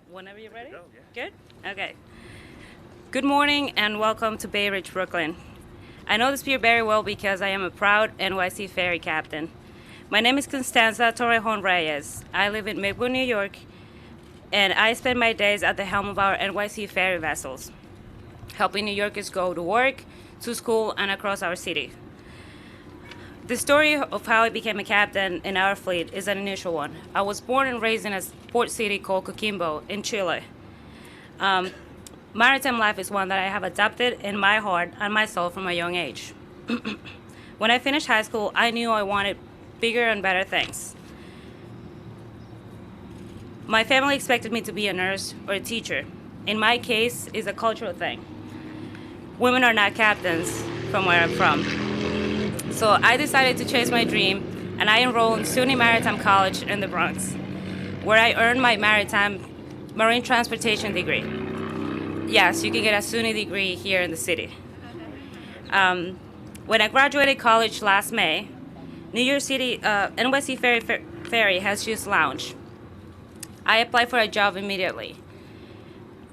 Whenever you're ready? Go, yeah. Good? Okay. Good morning and welcome to Bay Ridge, Brooklyn. I know this pier very well because I am a proud NYC Ferry captain. My name is Constanza Torrejon Reyes. I live in Maywood, New York, and I spend my days at the helm of our NYC Ferry vessels, helping New Yorkers go to work, to school, and across our city. The story of how I became a captain in our fleet is an unusual one. I was born and raised in a port city called Coquimbo in Chile. Maritime life is one that I have adopted in my heart and my soul from a young age. When I finished high school, I knew I wanted bigger and better things. My family expected me to be a nurse or a teacher. In my case, it's a cultural thing. Women are not captains from where I'm from. So I decided to chase my dream, and I enrolled in SUNY Maritime College in the Bronx, where I earned my marine transportation degree. Yes, you can get a SUNY degree here in the city. When I graduated college last May, New York City NYC Ferry has just launched. I applied for a job immediately.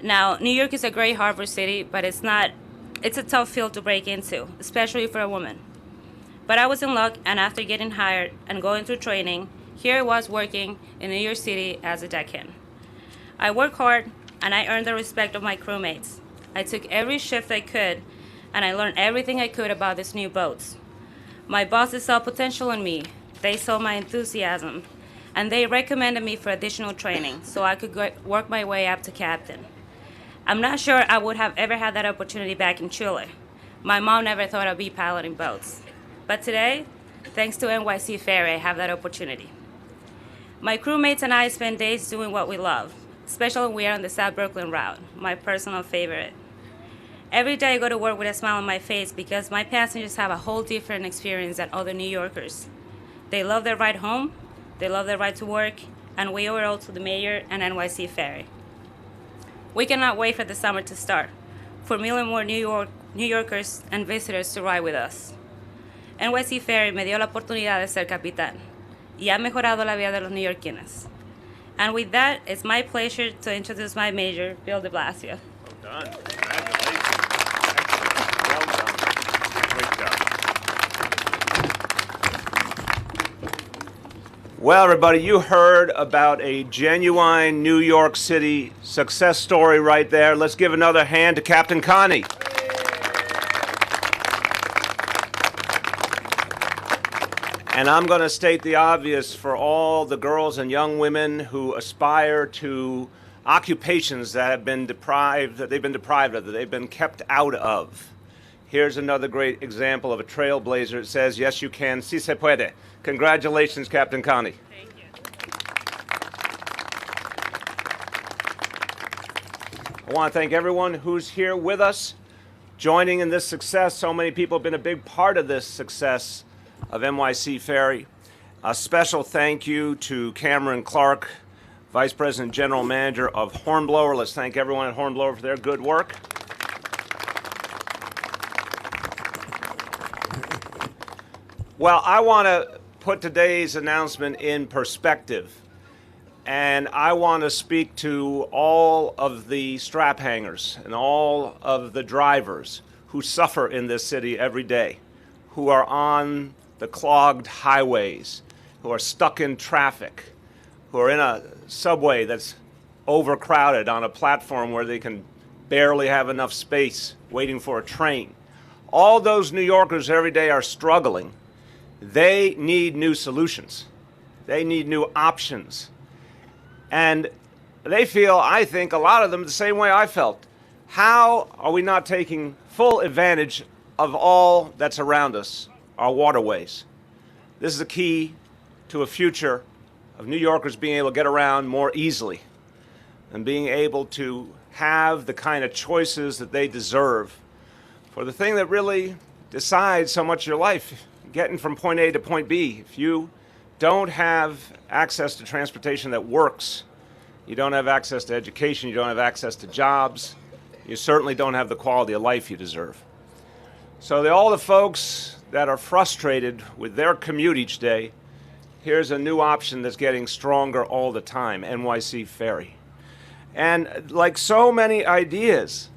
Now, New York is a great harbor city, but it's a tough field to break into, especially for a woman. But I was in luck, and after getting hired and going through training, here I was working in New York City as a deckhand. I worked hard, and I earned the respect of my crewmates. I took every shift I could, and I learned everything I could about these new boats. My bosses saw potential in me. They saw my enthusiasm, and they recommended me for additional training so I could work my way up to captain. I'm not sure I would have ever had that opportunity back in Chile. My mom never thought I'd be piloting boats. But today, thanks to NYC Ferry, I have that opportunity. My crewmates and I spend days doing what we love, especially when we are on the South Brooklyn route, my personal favorite. Every day I go to work with a smile on my face because my passengers have a whole different experience than other New Yorkers. They love their ride home, they love their ride to work, and we owe it all to the mayor and NYC Ferry. We cannot wait for the summer to start, for a million more New Yorkers and visitors to ride with us. NYC Ferry me dio la oportunidad de ser capitán y ha mejorado la vida de los neoyorquinos. And with that, it's my pleasure to introduce my major, Bill de Blasio. Well done. Congratulations. Excellent. Well done. Great job. Well, everybody, you heard about a genuine New York City success story right there. Let's give another hand to Captain Connie. And I'm going to state the obvious for all the girls and young women who aspire to occupations that they've been deprived of, that they've been kept out of. Here's another great example of a trailblazer. It says, yes, you can. Si se puede. Congratulations, Captain Connie. Thank you. I want to thank everyone who's here with us, joining in this success. So many people have been a big part of this success of NYC Ferry. A special thank you to Cameron Clark, Vice President General Manager of Hornblower. Let's thank everyone at Hornblower for their good work. Well, I want to put today's announcement in perspective, and I want to speak to all of the strap hangers and all of the drivers who suffer in this city every day, who are on the clogged highways, who are stuck in traffic, who are in a subway that's overcrowded on a platform where they can barely have enough space waiting for a train. All those New Yorkers every day are struggling. They need new solutions. They need new options. And they feel, I think, a lot of them the same way I felt. How are we not taking full advantage of all that's around us? Our waterways. This is a key to a future of New Yorkers being able to get around more easily and being able to have the kind of choices that they deserve for the thing that really decides so much of your life, getting from point A to point B. If you don't have access to transportation that works, you don't have access to education, you don't have access to jobs, you certainly don't have the quality of life you deserve. So all the folks that are frustrated with their commute each day, here's a new option that's getting stronger all the time, NYC Ferry. And like so many ideas,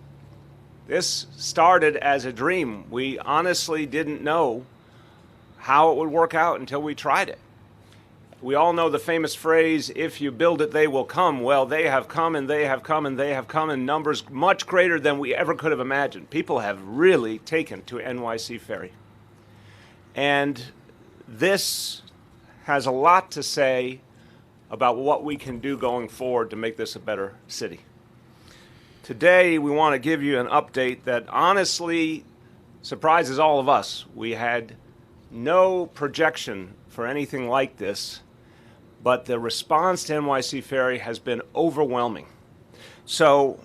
this started as a dream. We honestly didn't know how it would work out until we tried it. We all know the famous phrase, if you build it, they will come. Well, they have come and they have come and they have come in numbers much greater than we ever could have imagined. People have really taken to NYC Ferry. And this has a lot to say about what we can do going forward to make this a better city. Today, we want to give you an update that honestly surprises all of us. We had no projection for anything like this, but the response to NYC Ferry has been overwhelming. So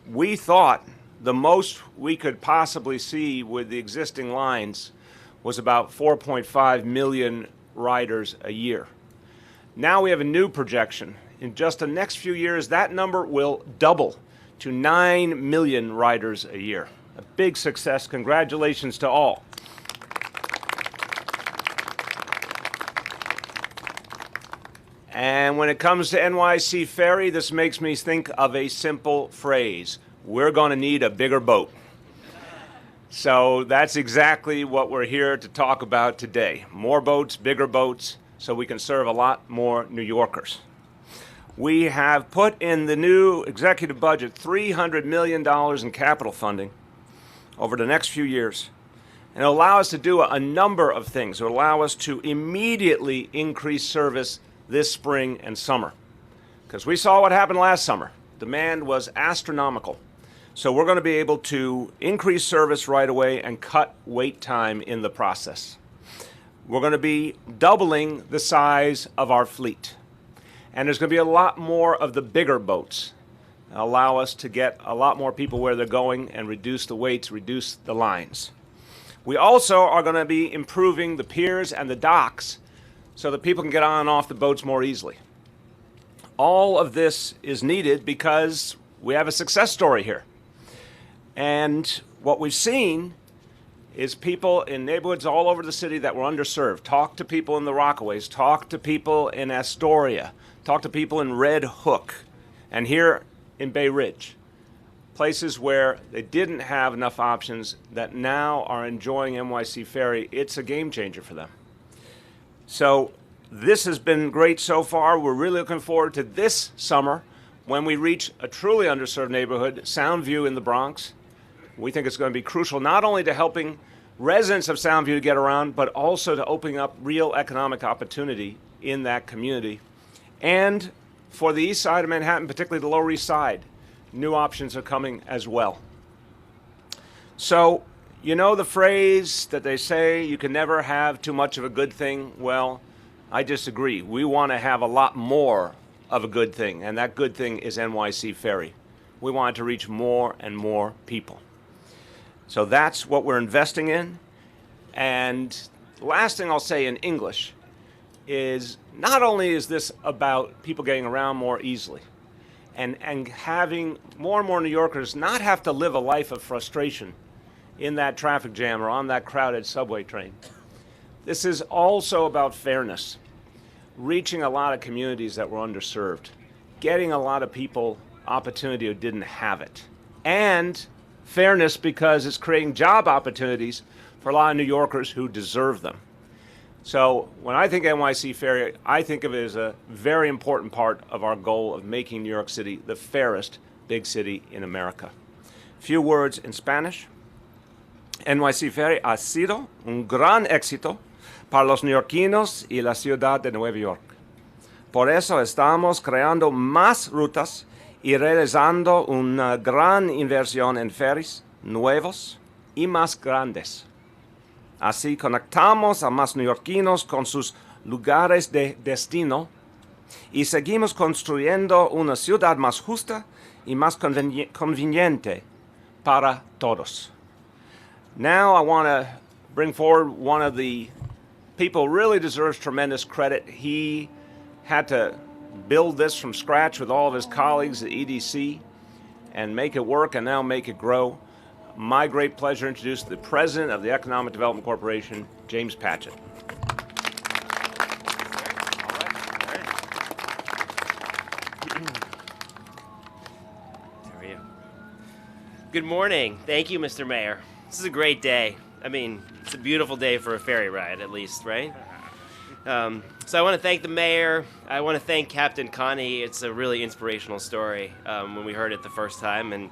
we thought the most we could possibly see with the existing lines was about 4.5 million riders a year. Now we have a new projection. In just the next few years, that number will double to 9 million riders a year. A big success. Congratulations to all. And when it comes to NYC Ferry, this makes me think of a simple phrase. We're going to need a bigger boat. So that's exactly what we're here to talk about today. More boats, bigger boats, so we can serve a lot more New Yorkers. We have put in the new executive budget $300 million in capital funding over the next few years. And it'll allow us to do a number of things. It'll allow us to immediately increase service this spring and summer. Because we saw what happened last summer. Demand was astronomical. So we're going to be able to increase service right away and cut wait time in the process. We're going to be doubling the size of our fleet. And there's going to be a lot more of the bigger boats that allow us to get a lot more people where they're going and reduce the waits, reduce the lines. We also are going to be improving the piers and the docks so that people can get on and off the boats more easily. All of this is needed because we have a success story here. And what we've seen is people in neighborhoods all over the city that were underserved. Talk to people in the Rockaways, talk to people in Astoria, talk to people in Red Hook, and here in Bay Ridge. Places where they didn't have enough options that now are enjoying NYC Ferry. It's a game changer for them. So this has been great so far. We're really looking forward to this summer when we reach a truly underserved neighborhood, Soundview in the Bronx. We think it's going to be crucial not only to helping residents of Soundview to get around, but also to opening up real economic opportunity in that community. And for the east side of Manhattan, particularly the Lower East Side, new options are coming as well. So, you know the phrase that they say, you can never have too much of a good thing? Well, I disagree. We want to have a lot more of a good thing, and that good thing is NYC Ferry. We want to reach more and more people. So that's what we're investing in. And the last thing I'll say in English is not only is this about people getting around more easily and having more and more New Yorkers not have to live a life of frustration in that traffic jam or on that crowded subway train. This is also about fairness, reaching a lot of communities that were underserved, getting a lot of people opportunity who didn't have it, and fairness because it's creating job opportunities for a lot of New Yorkers who deserve them. So when I think NYC Ferry, I think of it as a very important part of our goal of making New York City the fairest big city in America. Few words in Spanish. NYC Ferry ha sido un gran éxito para los neoyorquinos y la ciudad de Nueva York. Por eso estamos creando más rutas y realizando una gran inversión en ferries nuevos y más grandes. Así conectamos a más neoyorquinos con sus lugares de destino y seguimos construyendo una ciudad más justa y más conveniente para todos. Now I want to bring forward one of the people who really deserves tremendous credit. He had to build this from scratch with all of his colleagues at EDC and make it work and now make it grow. My great pleasure to introduce the president of the Economic Development Corporation, James Patchett. are you? Good morning. Thank you, Mr. Mayor. This is a great day. I mean, it's a beautiful day for a ferry ride, at least, right? So I want to thank the mayor. I want to thank Captain Connie. It's a really inspirational story when we heard it the first time, and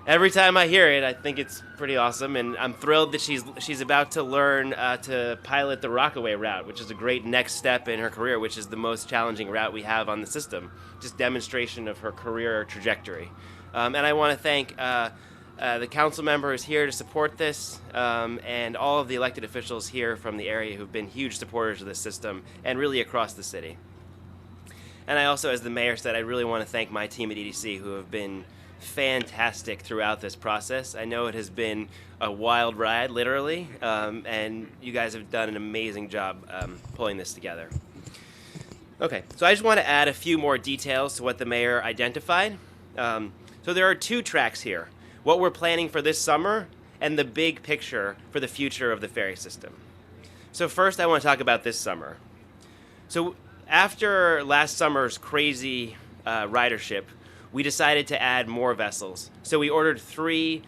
every time I hear it, I think it's pretty awesome. And I'm thrilled that she's about to learn to pilot the Rockaway route, which is a great next step in her career, which is the most challenging route we have on the system. Just demonstration of her career trajectory. And I want to thank the council members here to support this, and all of the elected officials here from the area who've been huge supporters of this system, and really across the city. And I also, as the mayor said, I really want to thank my team at EDC who have been fantastic throughout this process. I know it has been a wild ride, literally, and you guys have done an amazing job pulling this together. Okay, so I just want to add a few more details to what the mayor identified. So there are two tracks here: what we're planning for this summer and the big picture for the future of the ferry system. So first I want to talk about this summer. So after last summer's crazy ridership, we decided to add more vessels. So we ordered three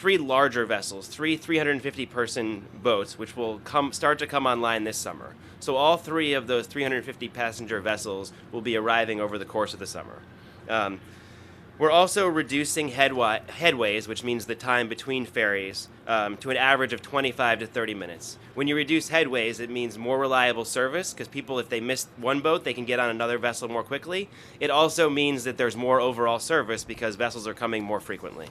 larger vessels, three 350-person boats, which will start to come online this summer. So all three of those 350-passenger vessels will be arriving over the course of the summer. We're also reducing headways, which means the time between ferries, to an average of 25 to 30 minutes. When you reduce headways, it means more reliable service, because people, if they miss one boat, they can get on another vessel more quickly. It also means that there's more overall service, because vessels are coming more frequently.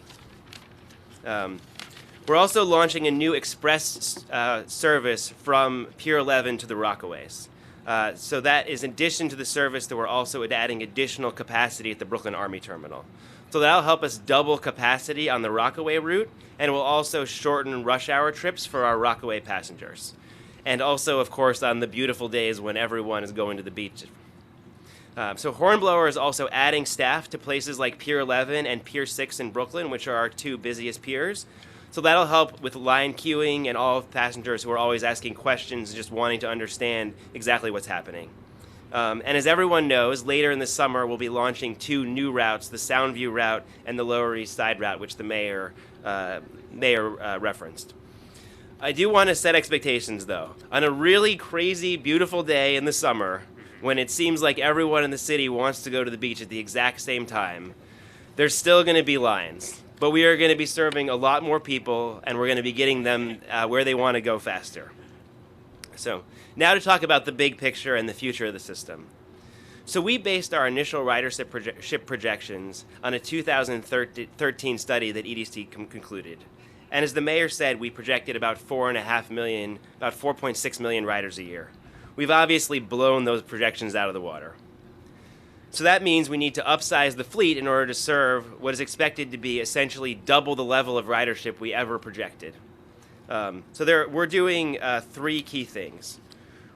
We're also launching a new express service from Pier 11 to the Rockaways. So that is in addition to the service that we're also adding additional capacity at the Brooklyn Army Terminal. So that'll help us double capacity on the Rockaway route, and will also shorten rush hour trips for our Rockaway passengers. And also, of course, on the beautiful days when everyone is going to the beach. So Hornblower is also adding staff to places like Pier 11 and Pier 6 in Brooklyn, which are our two busiest piers. So that'll help with line queuing and all passengers who are always asking questions and just wanting to understand exactly what's happening. And as everyone knows, later in the summer we'll be launching two new routes, the Soundview route and the Lower East Side route, which the mayor referenced. I do want to set expectations, though. On a really crazy, beautiful day in the summer, when it seems like everyone in the city wants to go to the beach at the exact same time, there's still going to be lines. But we are going to be serving a lot more people, and we're going to be getting them where they want to go faster. So now to talk about the big picture and the future of the system. So we based our initial ridership projections on a 2013 study that EDC concluded. And as the mayor said, we projected about 4.6 million riders a year. We've obviously blown those projections out of the water. So that means we need to upsize the fleet in order to serve what is expected to be essentially double the level of ridership we ever projected. We're doing three key things.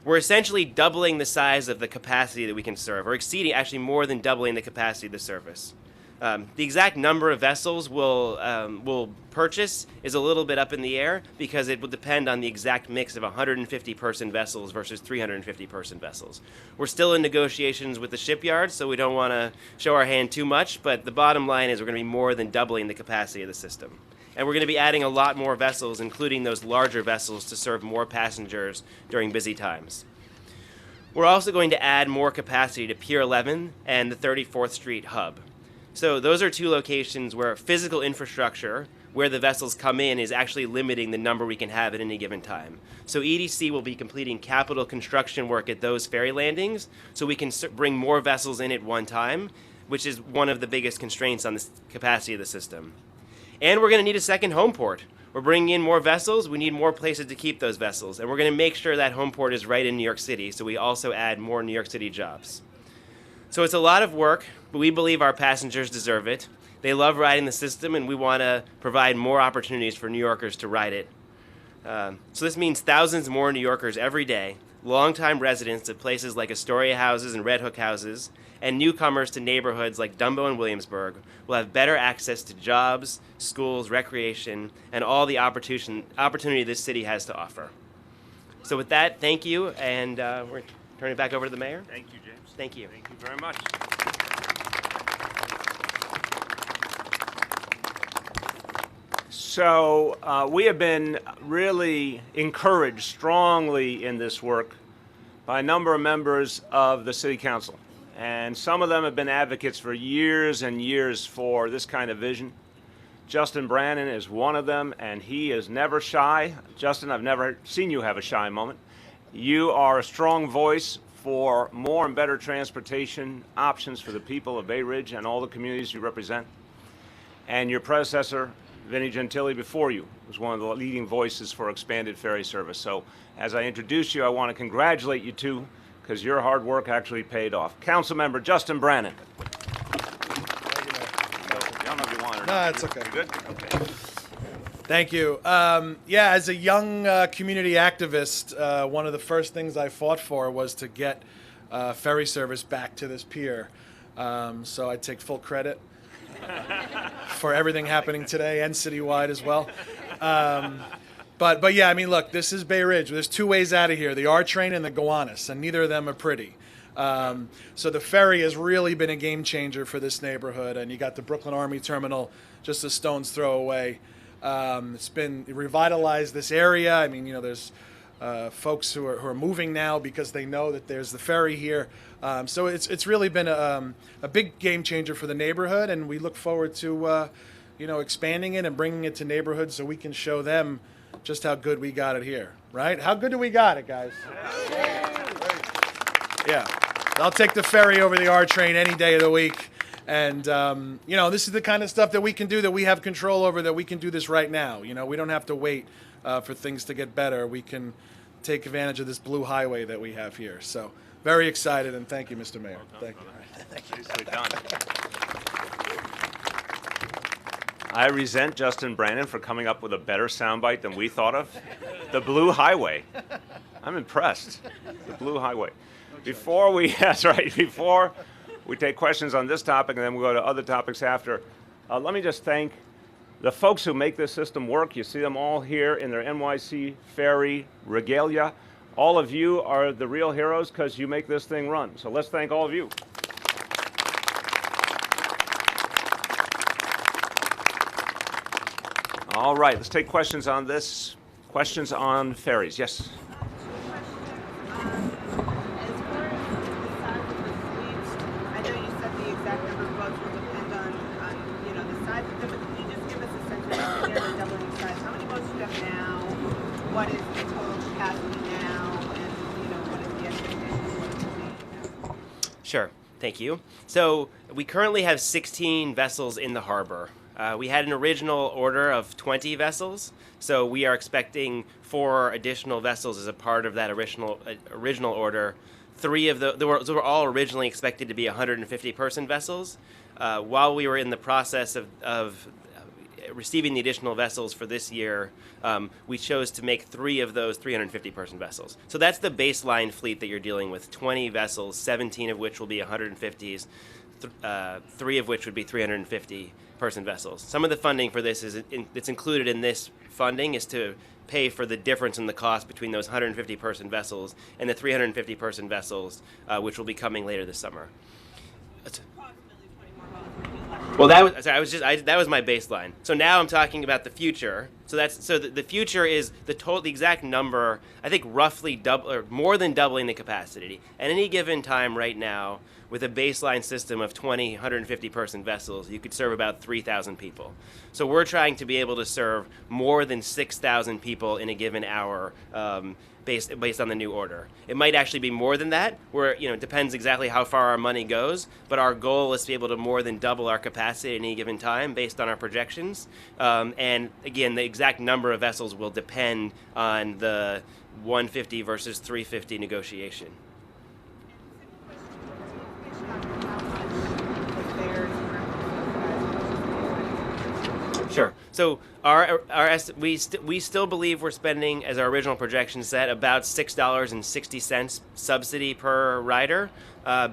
We're essentially doubling the size of the capacity that we can serve, or exceeding, actually more than doubling the capacity of the service. The exact number of vessels we'll purchase is a little bit up in the air, because it will depend on the exact mix of 150-person vessels versus 350-person vessels. We're still in negotiations with the shipyards, so we don't want to show our hand too much, but the bottom line is we're going to be more than doubling the capacity of the system. And we're going to be adding a lot more vessels, including those larger vessels, to serve more passengers during busy times. We're also going to add more capacity to Pier 11 and the 34th Street hub. So those are two locations where physical infrastructure, where the vessels come in, is actually limiting the number we can have at any given time. So EDC will be completing capital construction work at those ferry landings, so we can bring more vessels in at one time, which is one of the biggest constraints on the capacity of the system. And we're going to need a second home port. We're bringing in more vessels, we need more places to keep those vessels, and we're going to make sure that home port is right in New York City, so we also add more New York City jobs. So it's a lot of work, but we believe our passengers deserve it. They love riding the system, and we want to provide more opportunities for New Yorkers to ride it. So this means thousands more New Yorkers every day, longtime residents of places like Astoria houses and Red Hook houses, and newcomers to neighborhoods like Dumbo and Williamsburg will have better access to jobs, schools, recreation, and all the opportunity this city has to offer. So with that, thank you, and we're turning it back over to the mayor. Thank you, James. Thank you. Thank you very much. So we have been really encouraged strongly in this work by a number of members of the City Council. And some of them have been advocates for years and years for this kind of vision. Justin Brannon is one of them, and he is never shy. Justin, I've never seen you have a shy moment. You are a strong voice for more and better transportation options for the people of Bay Ridge and all the communities you represent. And your predecessor, Vinnie Gentili, before you, was one of the leading voices for expanded ferry service. So as I introduce you, I want to congratulate you two, because your hard work actually paid off. Councilmember Justin Brannon. No, it's okay. Good? Okay. Thank you. Yeah, as a young community activist, one of the first things I fought for was to get ferry service back to this pier. So I take full credit for everything happening today and citywide as well. But yeah, I mean, look, this is Bay Ridge. There's two ways out of here, the R train and the Gowanus, and neither of them are pretty. So the ferry has really been a game changer for this neighborhood, and you got the Brooklyn Army Terminal just a stone's throw away. It's been revitalized this area. I mean, you know, there's folks who are moving now because they know that there's the ferry here. So it's really been a big game changer for the neighborhood, and we look forward to you know, expanding it and bringing it to neighborhoods so we can show them just how good we got it here, right? How good do we got it, guys? Yeah, I'll take the ferry over the R train any day of the week. And, you know, this is the kind of stuff that we can do, that we have control over, that we can do this right now. You know, we don't have to wait for things to get better. We can take advantage of this blue highway that we have here. So very excited, and thank you, Mr. Mayor. Thank you. Nicely done. I resent Justin Brannon for coming up with a better soundbite than we thought of. The blue highway. I'm impressed. The blue highway. Before we, that's right, before we take questions on this topic and then we'll go to other topics after, let me just thank the folks who make this system work. You see them all here in their NYC Ferry regalia. All of you are the real heroes because you make this thing run. So let's thank all of you. All right, let's take questions on this. Questions on ferries. Yes? What is the total capacity now, and what is the expectation? Sure. Thank you. So we currently have 16 vessels in the harbor. We had an original order of 20 vessels, so we are expecting 4 additional vessels as a part of that original order. 3 of those were all originally expected to be 150-person vessels. While we were in the process of receiving the additional vessels for this year, we chose to make 3 of those 350-person vessels. So that's the baseline fleet that you're dealing with, 20 vessels, 17 of which will be 150s, 3 of which would be 350-person vessels. Some of the funding for this that's included in this funding is to pay for the difference in the cost between those 150-person vessels and the 350-person vessels, which will be coming later this summer. Well, that was my baseline. So now I'm talking about the future. So the future is the exact number. I think roughly double or more than doubling the capacity at any given time right now. With a baseline system of 20 150-person vessels, you could serve about 3,000 people. So we're trying to be able to serve more than 6,000 people in a given hour, based on the new order. It might actually be more than that, where it depends exactly how far our money goes, but our goal is to be able to more than double our capacity at any given time based on our projections. And again, the exact number of vessels will depend on the 150 versus 350 negotiation. Sure. So we still believe we're spending, as our original projection said, about $6.60 subsidy per rider.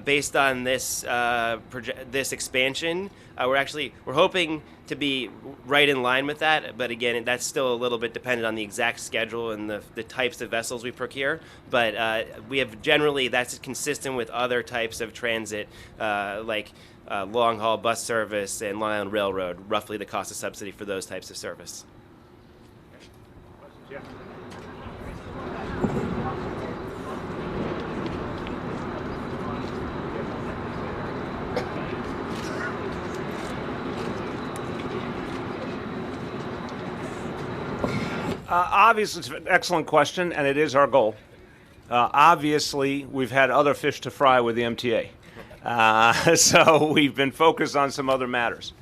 Based on this this expansion, we're hoping to be right in line with that. But again, that's still a little bit dependent on the exact schedule and the types of vessels we procure. But we have generally, that's consistent with other types of transit, like long-haul bus service and Long Island Railroad, roughly the cost of subsidy for those types of service. Yeah. Obviously, it's an excellent question, and it is our goal. Obviously, we've had other fish to fry with the MTA. So we've been focused on some other matters.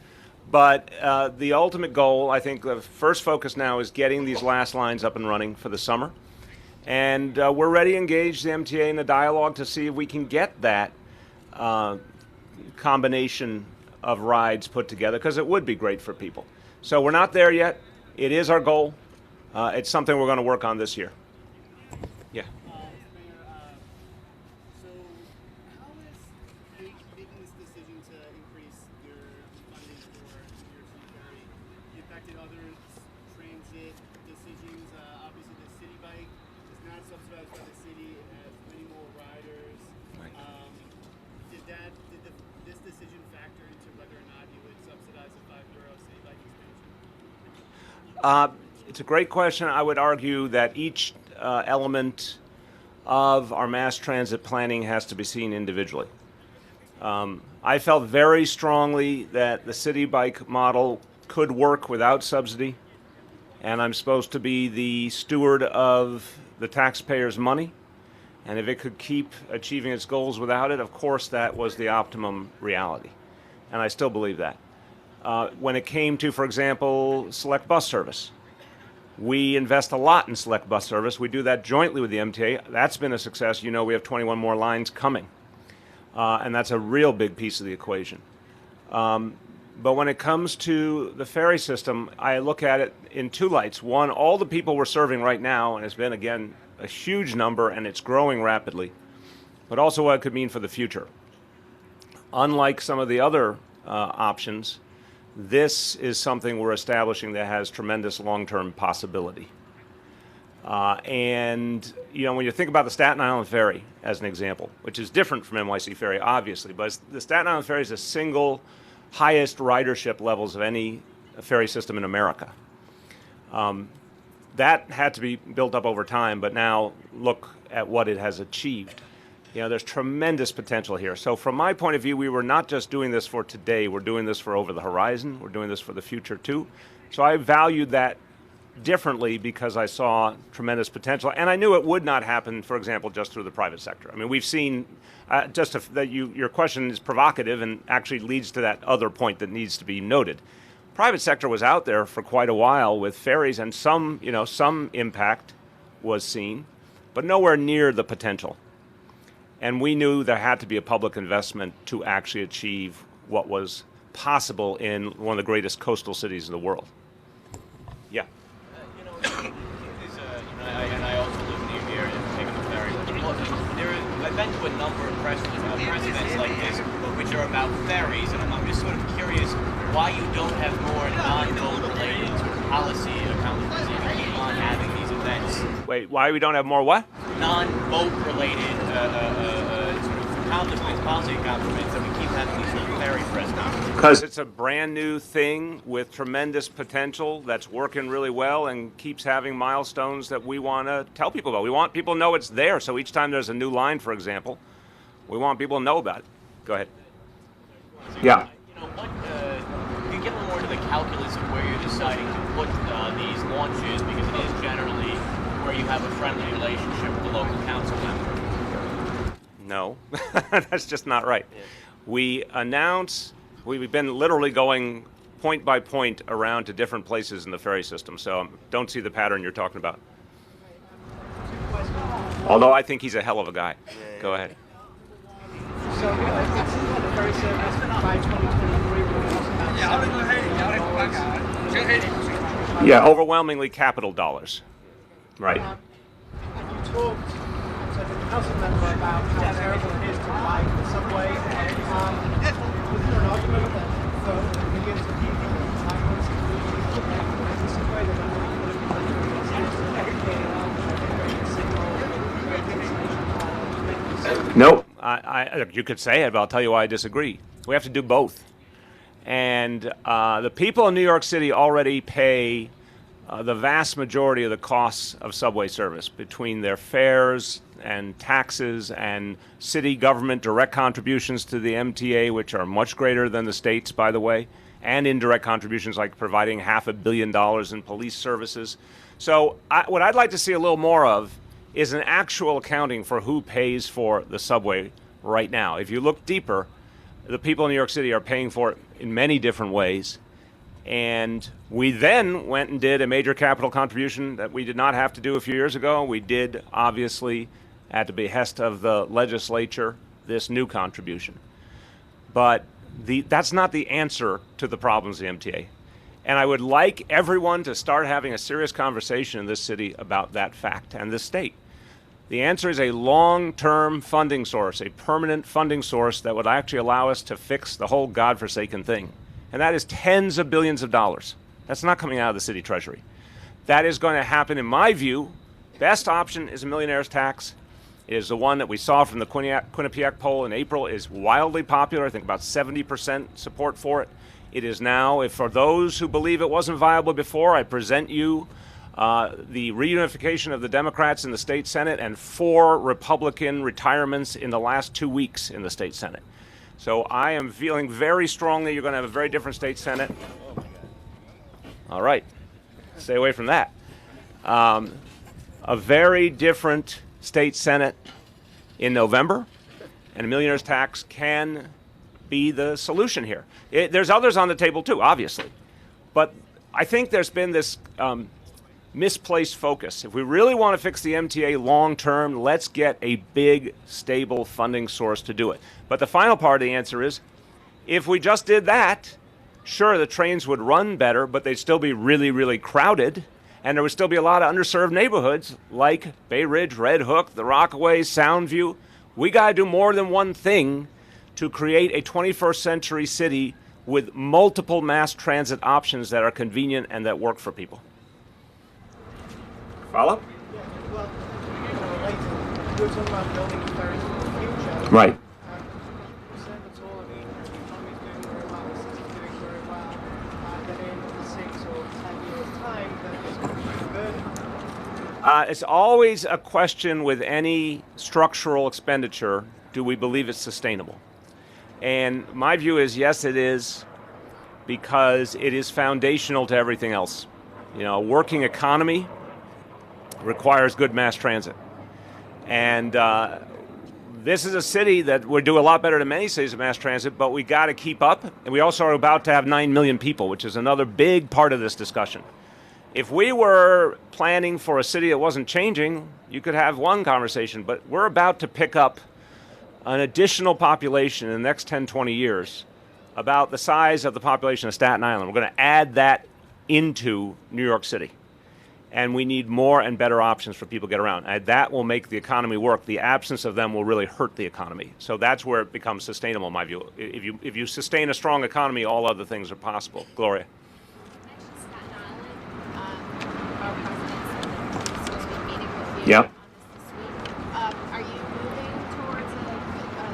But the ultimate goal, I think the first focus now is getting these last lines up and running for the summer. And we're ready to engage the MTA in a dialogue to see if we can get that combination of rides put together, because it would be great for people. So we're not there yet. It is our goal. It's something we're going to work on this year. Yeah. So, how is making this decision to increase your funding for New York City Ferry impacted other transit decisions? Obviously, the city bike is not subsidized by the city; it has many more riders. Right. Did this decision factor into whether or not you would subsidize a €5 city bike expansion? It's a great question. I would argue that each element of our mass transit planning has to be seen individually. I felt very strongly that the city bike model could work without subsidy, and I'm supposed to be the steward of the taxpayers' money. And if it could keep achieving its goals without it, of course, that was the optimum reality. And I still believe that. When it came to, for example, select bus service, we invest a lot in select bus service. We do that jointly with the MTA. That's been a success. You know, we have 21 more lines coming. And that's a real big piece of the equation. But when it comes to the ferry system, I look at it in two lights. One, all the people we're serving right now, and it's been, again, a huge number, and it's growing rapidly, but also what it could mean for the future. Unlike some of the other options, this is something we're establishing that has tremendous long-term possibility. And, you know, when you think about the Staten Island Ferry as an example, which is different from NYC Ferry, obviously, but the Staten Island Ferry is the single highest ridership levels of any ferry system in America. That had to be built up over time, but now look at what it has achieved. You know, there's tremendous potential here. So from my point of view, we were not just doing this for today, we're doing this for over the horizon, we're doing this for the future too. So I valued that differently because I saw tremendous potential, and I knew it would not happen, for example, just through the private sector. I mean, we've seen, your question is provocative and actually leads to that other point that needs to be noted. Private sector was out there for quite a while with ferries, and some impact was seen, but nowhere near the potential. And we knew there had to be a public investment to actually achieve what was possible in one of the greatest coastal cities in the world. Yeah. I also live near here and taking the ferry. I've been to a number of press events like this, which are about ferries, and I'm just sort of curious why you don't have more non-boat related sort of policy accomplishments. You keep on having these events. Wait, why we don't have more what? Non-boat related sort of accomplishments, policy accomplishments, that we keep having these sort of ferry press conferences. Because it's a brand new thing with tremendous potential that's working really well and keeps having milestones that we want to tell people about. We want people to know it's there. So each time there's a new line, for example, we want people to know about it. Go ahead. Yeah. Can you get a little more into the calculus of where you're deciding to put these launches, because it is generally where you have a friendly relationship with the local council member? No, that's just not right. Yeah. We've been literally going point by point around to different places in the ferry system, so don't see the pattern you're talking about. Although I think he's a hell of a guy. Go ahead. So it seems like the ferry service by 2023 will also Yeah, overwhelmingly capital dollars. Right. And you talked to the council member about how terrible it is to ride the subway. Was there an argument for millions of people in Cyprus to the subway that Nope. You could say it, but I'll tell you why I disagree. We have to do both. And the people in New York City already pay the vast majority of the costs of subway service between their fares and taxes and city government direct contributions to the MTA, which are much greater than the states, by the way, and indirect contributions like providing $500 million in police services. So what I'd like to see a little more of is an actual accounting for who pays for the subway right now. If you look deeper, the people in New York City are paying for it in many different ways. And we then went and did a major capital contribution that we did not have to do a few years ago. We did, obviously, at the behest of the legislature, this new contribution. But that's not the answer to the problems of the MTA. And I would like everyone to start having a serious conversation in this city about that fact and this state. The answer is a long-term funding source, a permanent funding source that would actually allow us to fix the whole godforsaken thing. And that is tens of billions of dollars. That's not coming out of the city treasury. That is going to happen, in my view. Best option is a millionaire's tax. It is the one that we saw from the Quinnipiac poll in April, is wildly popular. I think about 70% support for it. It is now, if for those who believe it wasn't viable before, I present you the reunification of the Democrats in the state Senate and 4 Republican retirements in the last 2 weeks in the state Senate. So I am feeling very strongly you're going to have a very different state Senate. All right. Stay away from that. A very different state Senate in November, and a millionaire's tax can be the solution here. There's others on the table too, obviously. But I think there's been this misplaced focus. If we really want to fix the MTA long term, let's get a big, stable funding source to do it. But the final part of the answer is, if we just did that, sure, the trains would run better, but they'd still be really, really crowded, and there would still be a lot of underserved neighborhoods like Bay Ridge, Red Hook, the Rockaway, Soundview. We got to do more than one thing to create a 21st century city with multiple mass transit options that are convenient and that work for people. Follow? Yeah, well, later, you were talking about building ferries for the future. Right. Concerned at all? I mean, the economy's doing very well, the city's doing very well, that in 6 or 10 years' time, that it's going to be a burden. It's always a question with any structural expenditure, do we believe it's sustainable? And my view is yes, it is, because it is foundational to everything else. You know, a working economy requires good mass transit. And this is a city that would do a lot better than many cities of mass transit, but we got to keep up. And we also are about to have 9 million people, which is another big part of this discussion. If we were planning for a city that wasn't changing, you could have one conversation, but we're about to pick up an additional population in the next 10, 20 years, about the size of the population of Staten Island. We're going to add that into New York City. And we need more and better options for people to get around. And that will make the economy work. The absence of them will really hurt the economy. So that's where it becomes sustainable, in my view. If you sustain a strong economy, all other things are possible. Gloria. Yep. Are you moving towards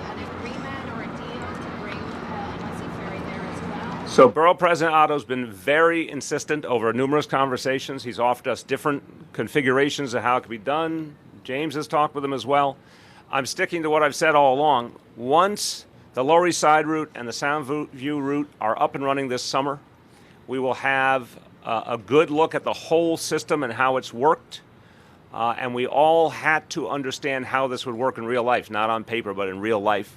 an agreement or a deal to bring NYC Ferry there as well? So Borough President Otto's been very insistent over numerous conversations. He's offered us different configurations of how it can be done. James has talked with him as well. I'm sticking to what I've said all along. Once the Lower East Side route and the Soundview route are up and running this summer, we will have a good look at the whole system and how it's worked. And we all had to understand how this would work in real life, not on paper, but in real life.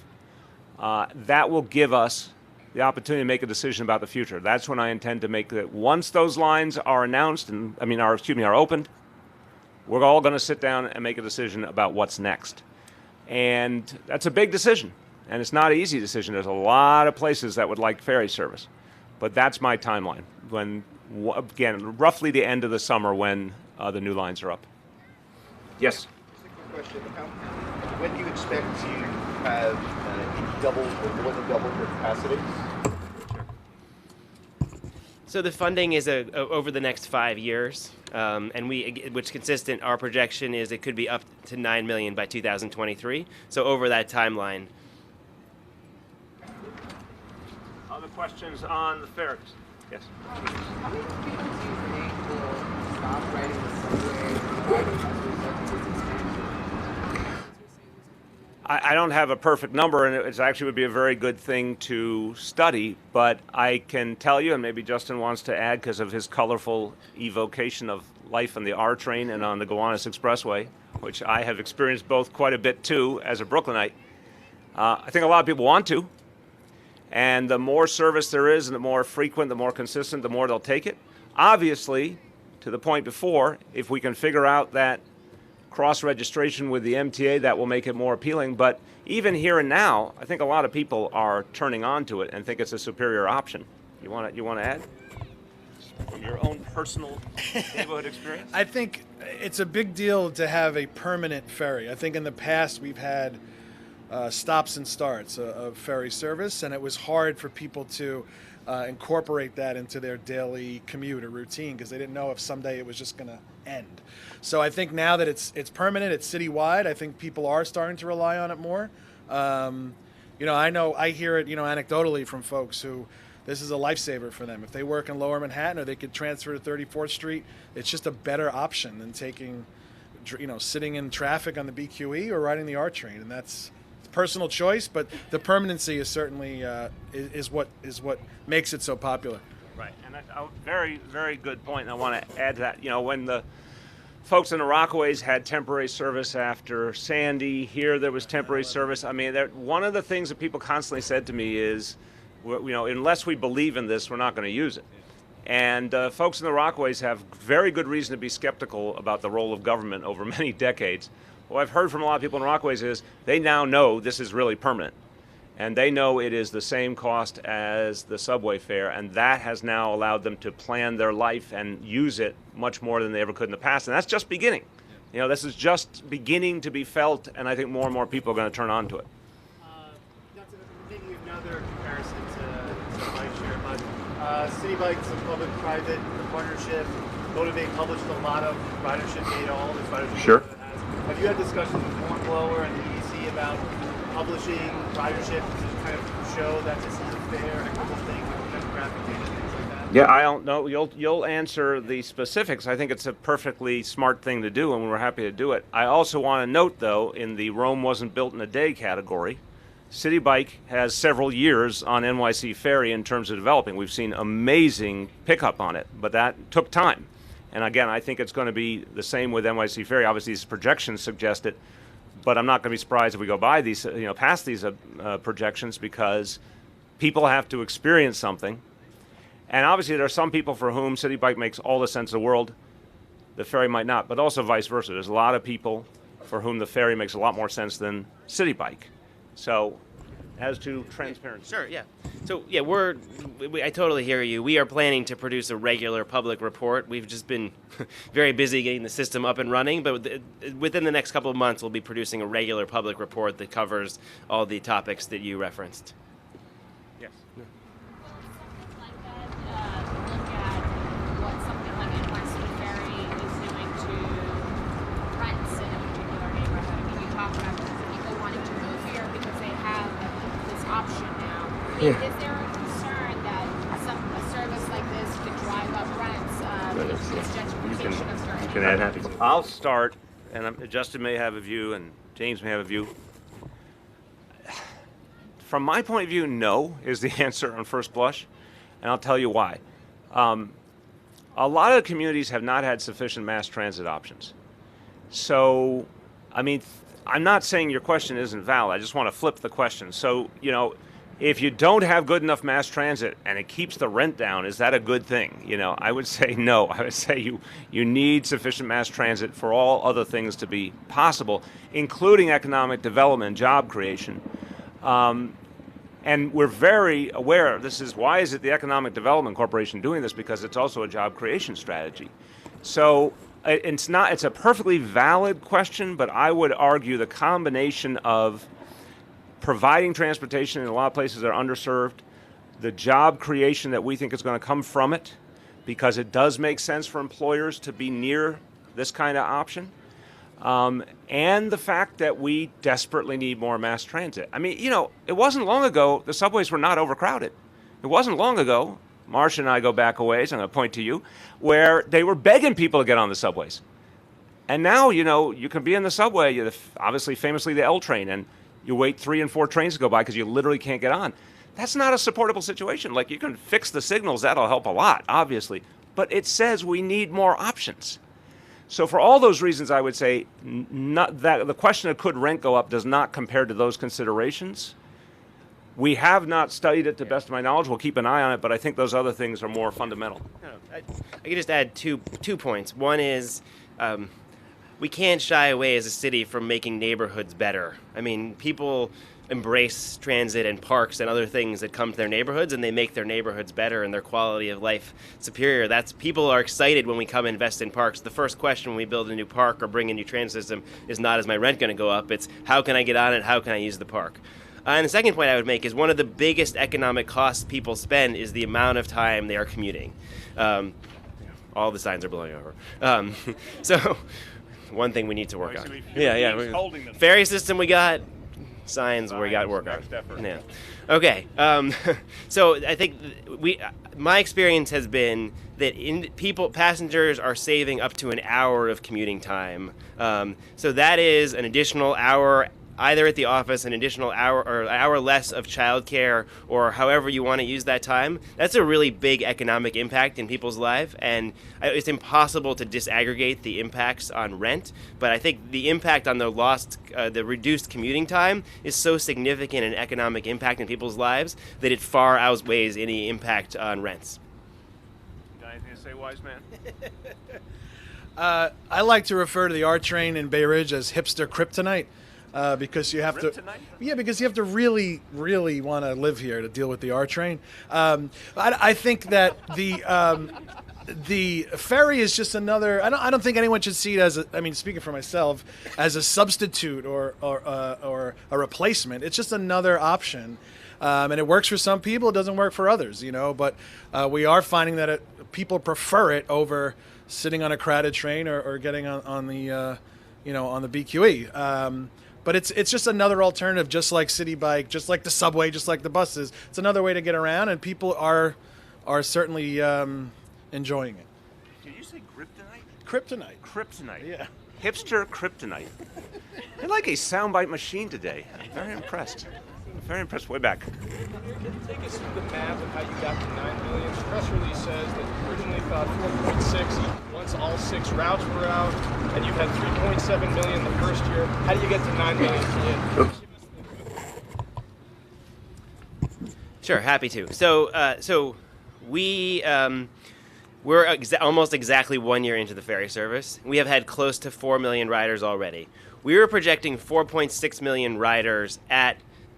That will give us the opportunity to make a decision about the future. That's when I intend to make it. Once those lines are announced, are opened, we're all going to sit down and make a decision about what's next. And that's a big decision, and it's not an easy decision. There's a lot of places that would like ferry service, but that's my timeline. When, again, roughly the end of the summer when the new lines are up. Yes. Just a quick question. When do you expect to have double or more than double your capacity? So the funding is over the next 5 years, and which consistent. Our projection is it could be up to 9 million by 2023. So over that timeline. Other questions on the ferries? Yes. How many people do you think will stop riding the subway, riding buses, its expansion? I don't have a perfect number, and it actually would be a very good thing to study, but I can tell you, and maybe Justin wants to add because of his colorful evocation of life on the R train and on the Gowanus Expressway, which I have experienced both quite a bit too as a Brooklynite. I think a lot of people want to, and the more service there is and the more frequent, the more consistent, the more they'll take it. Obviously, to the point before, if we can figure out that cross-registration with the MTA, that will make it more appealing. But even here and now, I think a lot of people are turning on to it and think it's a superior option. You want to add? From your own personal neighborhood experience? I think it's a big deal to have a permanent ferry. I think in the past we've had stops and starts of ferry service, and it was hard for people to incorporate that into their daily commute or routine because they didn't know if someday it was just going to end. So I think now that it's permanent, it's citywide, I think people are starting to rely on it more. I hear it, anecdotally from folks who this is a lifesaver for them. If they work in Lower Manhattan or they could transfer to 34th Street, it's just a better option than taking, sitting in traffic on the BQE or riding the R train, and that's personal choice, but the permanency is certainly is what makes it so popular. Right, and a very, very good point. And I want to add to that. When the folks in the Rockaways had temporary service after Sandy, here there was temporary service. I mean, one of the things that people constantly said to me is, unless we believe in this, we're not going to use it. And folks in the Rockaways have very good reason to be skeptical about the role of government over many decades. What I've heard from a lot of people in Rockaways is they now know this is really permanent. And they know it is the same cost as the subway fare, and that has now allowed them to plan their life and use it much more than they ever could in the past. And that's just beginning. This is just beginning to be felt, and I think more and more people are going to turn on to it. Taking another comparison to bike share, but City Bike's a public-private partnership. Motivate published a lot of ridership data, all this ridership Sure. data that has. Have you had discussions with Hornblower and the EC about publishing ridership to kind of show that this is a fair, equitable thing with demographic data, things like that? Yeah, I don't know. You'll answer the specifics. I think it's a perfectly smart thing to do, and we're happy to do it. I also want to note, though, in the Rome wasn't built in a day category, City Bike has several years on NYC Ferry in terms of developing. We've seen amazing pickup on it, but that took time. And again, I think it's going to be the same with NYC Ferry. Obviously, these projections suggest it, but I'm not going to be surprised if we go by these, past these projections, because people have to experience something. And obviously, there are some people for whom City Bike makes all the sense in the world. The ferry might not, but also vice versa. There's a lot of people for whom the ferry makes a lot more sense than City Bike. So, as to transparency. Sure, yeah. So, yeah, I totally hear you. We are planning to produce a regular public report. We've just been very busy getting the system up and running, but within the next couple of months, we'll be producing a regular public report that covers all the topics that you referenced. Yes. Will something like that look at what something like NYC Ferry is doing to rents in a particular neighborhood? I mean, you talk about people wanting to move here because they have this option now. Yeah. Is there a concern that a service like this could drive up rents? This gentrification of certain You can add happy. I'll start, and Justin may have a view, and James may have a view. From my point of view, no is the answer on first blush, and I'll tell you why. A lot of communities have not had sufficient mass transit options. So, I mean, I'm not saying your question isn't valid. I just want to flip the question. So, if you don't have good enough mass transit and it keeps the rent down, is that a good thing? I would say no. I would say you need sufficient mass transit for all other things to be possible, including economic development, job creation. And we're very aware, why is it the Economic Development Corporation doing this? Because it's also a job creation strategy. So it's a perfectly valid question, but I would argue the combination of providing transportation in a lot of places that are underserved, the job creation that we think is going to come from it, because it does make sense for employers to be near this kind of option, and the fact that we desperately need more mass transit. I mean, it wasn't long ago the subways were not overcrowded. It wasn't long ago Marcia and I go back a ways, I'm going to point to you, where they were begging people to get on the subways. And now, you can be in the subway, obviously famously the L train, and you wait 3 and 4 trains to go by because you literally can't get on. That's not a supportable situation. Like, you can fix the signals, that'll help a lot, obviously. But it says we need more options. So for all those reasons, I would say not that the question of could rent go up does not compare to those considerations. We have not studied it to the best of my knowledge. We'll keep an eye on it, but I think those other things are more fundamental. I could just add two points. One is we can't shy away as a city from making neighborhoods better. I mean, people embrace transit and parks and other things that come to their neighborhoods, and they make their neighborhoods better and their quality of life superior. People are excited when we come invest in parks. The first question when we build a new park or bring a new transit system is not, is my rent going to go up? It's, how can I get on it? How can I use the park? And the second point I would make is one of the biggest economic costs people spend is the amount of time they are commuting. All the signs are blowing over. So one thing we need to work on. Yeah. Ferry system we got. Signs we got work on. Yeah. Okay. So I think my experience has been that passengers are saving up to an hour of commuting time. So that is an additional hour either at the office, an additional hour or an hour less of childcare, or however you want to use that time. That's a really big economic impact in people's life, and it's impossible to disaggregate the impacts on rent. But I think the impact on the reduced commuting time is so significant an economic impact in people's lives that it far outweighs any impact on rents. Got anything to say, wise man? I like to refer to the R train in Bay Ridge as hipster kryptonite. Because you have to really, really want to live here to deal with the R train. I think that the ferry is just another. I don't think anyone should see it as speaking for myself, as a substitute or a replacement. It's just another option, and it works for some people. It doesn't work for others, But we are finding that people prefer it over sitting on a crowded train or getting on the on the BQE. But it's just another alternative, just like City Bike, just like the subway, just like the buses. It's another way to get around, and people are certainly enjoying it. Did you say kryptonite? Kryptonite. Kryptonite. Yeah. Hipster kryptonite. You're like a soundbite machine today. I'm very impressed. Way back. Take us through the math of how you got to 9 million. The press release says that you originally thought 4.6 once all 6 routes were out, and you've had 3.7 million the first year. How do you get to 9 million? Sure, happy to. So we're almost exactly 1 year into the ferry service. We have had close to 4 million riders already. We were projecting 4.6 million riders at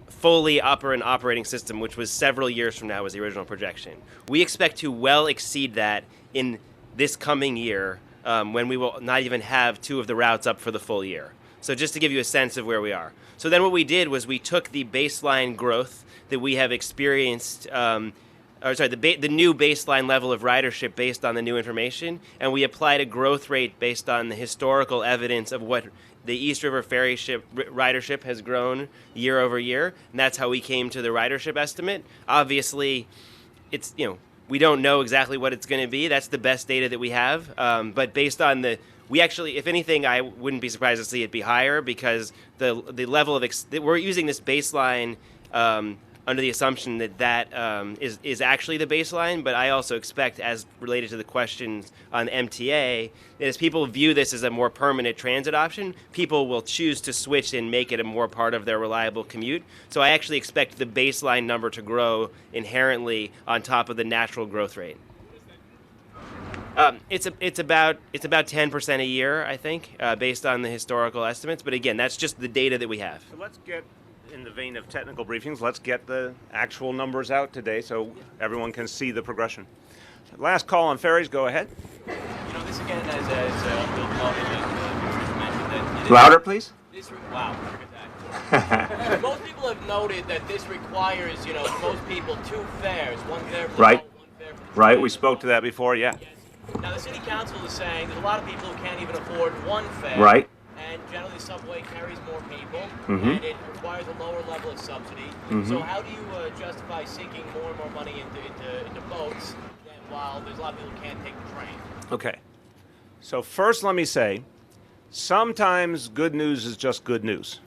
fully operating system, which was several years from now was the original projection. We expect to well exceed that in this coming year, when we will not even have 2 of the routes up for the full year. So just to give you a sense of where we are. So then what we did was we took the baseline growth that we have experienced, the new baseline level of ridership based on the new information, and we applied a growth rate based on the historical evidence of what the East River ferry ship ridership has grown year over year, and that's how we came to the ridership estimate. Obviously, it's we don't know exactly what it's going to be. That's the best data that we have, but based on we actually, if anything, I wouldn't be surprised to see it be higher because the level of we're using this baseline under the assumption that is actually the baseline, but I also expect, as related to the questions on MTA, that as people view this as a more permanent transit option, people will choose to switch and make it a more part of their reliable commute. So I actually expect the baseline number to grow inherently on top of the natural growth rate. It's about 10% a year, I think, based on the historical estimates. But again, that's just the data that we have. So let's get, in the vein of technical briefings, let's get the actual numbers out today so everyone can see the progression. Last call on ferries, go ahead. This again, as Bill Cullen mentioned, that Louder, please. Wow, look at that. Most people have noted that this requires, most people 2 fares, 1 fare for right. one fare for the Right, train. we spoke to that before, yeah. Yes. Now the city council is saying there's a lot of people who can't even afford 1 fare. Right. and generally the subway carries more people, Mm-hmm. and it requires a lower level of subsidy. Mhm. So how do you justify sinking more and more money into boats while there's a lot of people who can't take the train? Okay. So first let me say, sometimes good news is just good news.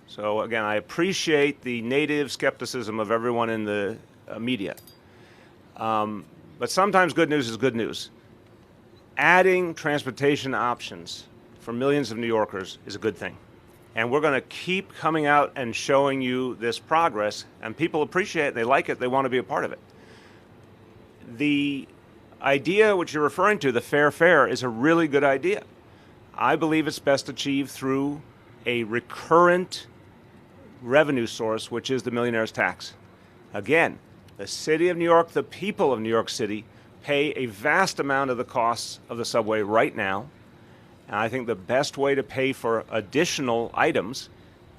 So again, I appreciate the native skepticism of everyone in the media. But sometimes good news is good news. Adding transportation options for millions of New Yorkers is a good thing. And we're going to keep coming out and showing you this progress, and people appreciate it, they like it, they want to be a part of it. The idea which you're referring to, the fair fare, is a really good idea. I believe it's best achieved through a recurrent revenue source, which is the millionaire's tax. Again, the city of New York, the people of New York City, pay a vast amount of the costs of the subway right now. And I think the best way to pay for additional items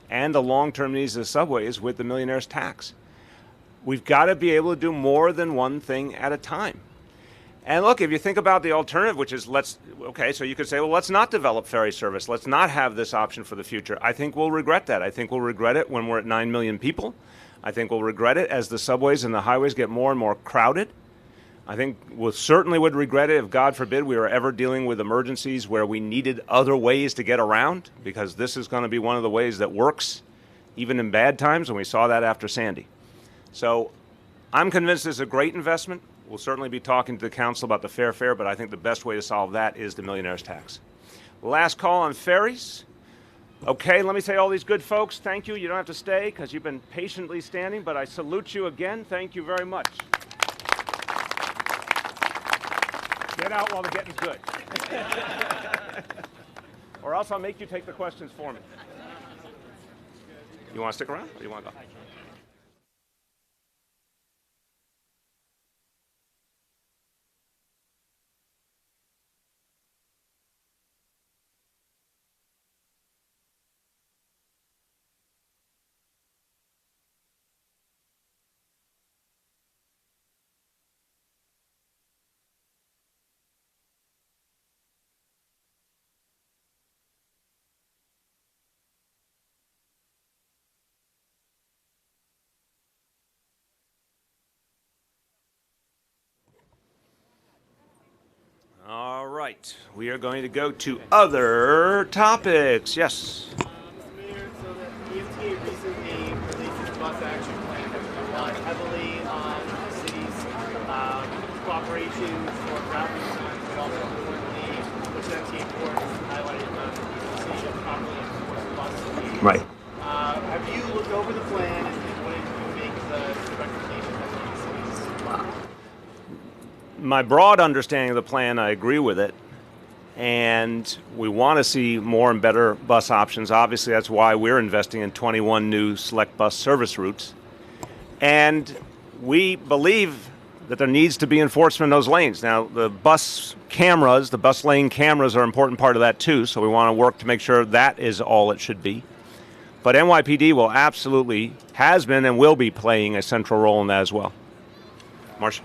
and the long-term needs of the subway is with the millionaire's tax. We've got to be able to do more than one thing at a time. And look, if you think about the alternative, which is so you could say, well, let's not develop ferry service. Let's not have this option for the future. I think we'll regret that. I think we'll regret it when we're at 9 million people. I think we'll regret it as the subways and the highways get more and more crowded. I think we certainly would regret it if, God forbid, we were ever dealing with emergencies where we needed other ways to get around, because this is going to be one of the ways that works even in bad times, and we saw that after Sandy. So I'm convinced it's a great investment. We'll certainly be talking to the council about the fair fare, but I think the best way to solve that is the millionaire's tax. Last call on ferries. Okay, let me say, all these good folks, thank you. You don't have to stay because you've been patiently standing, but I salute you again. Thank you very much. Get out while the getting's good. Or else I'll make you take the questions for me. You want to stick around or do you want to go? All right, we are going to go to other topics. Yes. Mr. Mayor, so the EFTA recently released its bus action plan that relies heavily on the city's cooperation for route design, but also importantly, which MTA Court highlighted the city of properly enforced bus speed. Right. Have you looked over the plan and what did you make the recommendations that the city's? My broad understanding of the plan, I agree with it. And we want to see more and better bus options. Obviously, that's why we're investing in 21 new select bus service routes. And we believe that there needs to be enforcement in those lanes. Now, the bus cameras, the bus lane cameras are an important part of that too. So we want to work to make sure that is all it should be. But NYPD will absolutely, has been and will be playing a central role in that as well. Marcia.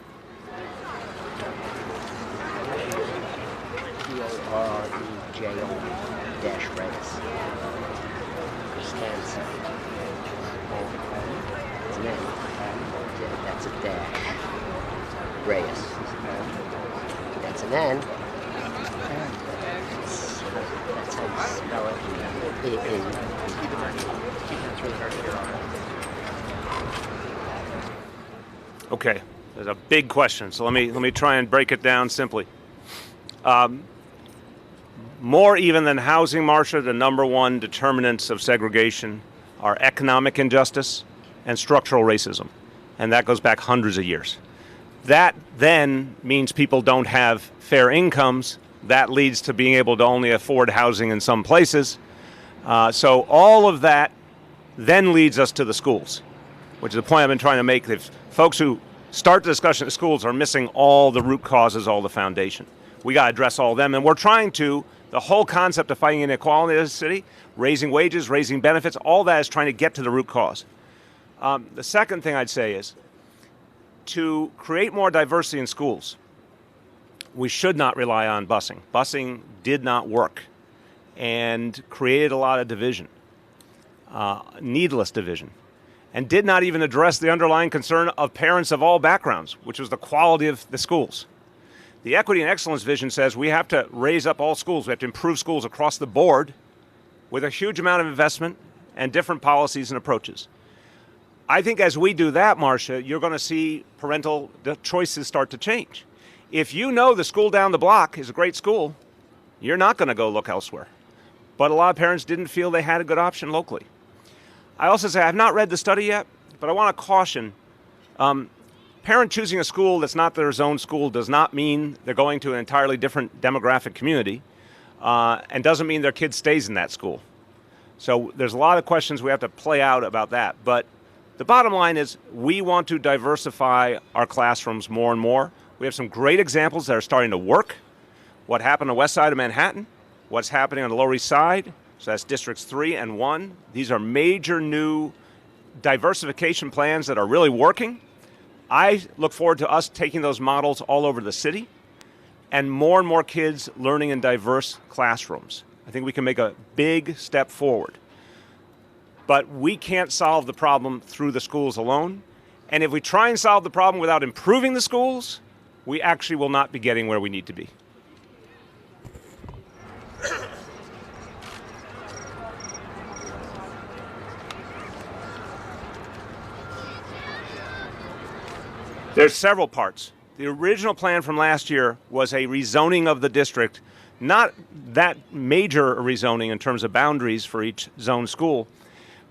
P-O-R-E-J-O-Reyes. Stands. It's an N. That's a dash. Reyes. That's an N. That's how you spell it. Okay, there's a big question, so let me try and break it down simply. More even than housing, Marcia, the number one determinants of segregation are economic injustice and structural racism, and that goes back hundreds of years. That then means people don't have fair incomes. That leads to being able to only afford housing in some places. So all of that then leads us to the schools, which is the point I've been trying to make. If folks who start the discussion at schools are missing all the root causes, all the foundation. We got to address all of them, and we're trying to. The whole concept of fighting inequality in the city, raising wages, raising benefits, all that is trying to get to the root cause. The second thing I'd say is to create more diversity in schools, we should not rely on busing. Busing did not work. and created a lot of division, needless division, and did not even address the underlying concern of parents of all backgrounds, which was the quality of the schools. The Equity and Excellence Vision says we have to raise up all schools. We have to improve schools across the board with a huge amount of investment and different policies and approaches. I think as we do that, Marcia, you're going to see parental choices start to change. If you know the school down the block is a great school, you're not going to go look elsewhere. But a lot of parents didn't feel they had a good option locally. I also say I've not read the study yet, but I want to caution, parent choosing a school that's not their own school does not mean they're going to an entirely different demographic community, and doesn't mean their kid stays in that school. So there's a lot of questions we have to play out about that. But the bottom line is we want to diversify our classrooms more and more. We have some great examples that are starting to work. What happened on the west side of Manhattan, what's happening on the Lower East Side, so that's districts 3 and 1. These are major new diversification plans that are really working. I look forward to us taking those models all over the city and more kids learning in diverse classrooms. I think we can make a big step forward. But we can't solve the problem through the schools alone. And if we try and solve the problem without improving the schools, we actually will not be getting where we need to be. There's several parts. The original plan from last year was a rezoning of the district, not that major rezoning in terms of boundaries for each zone school,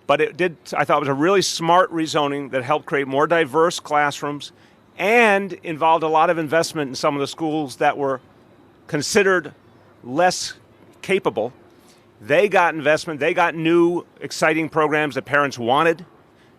but I thought it was a really smart rezoning that helped create more diverse classrooms and involved a lot of investment in some of the schools that were considered less capable. They got investment, they got new exciting programs that parents wanted.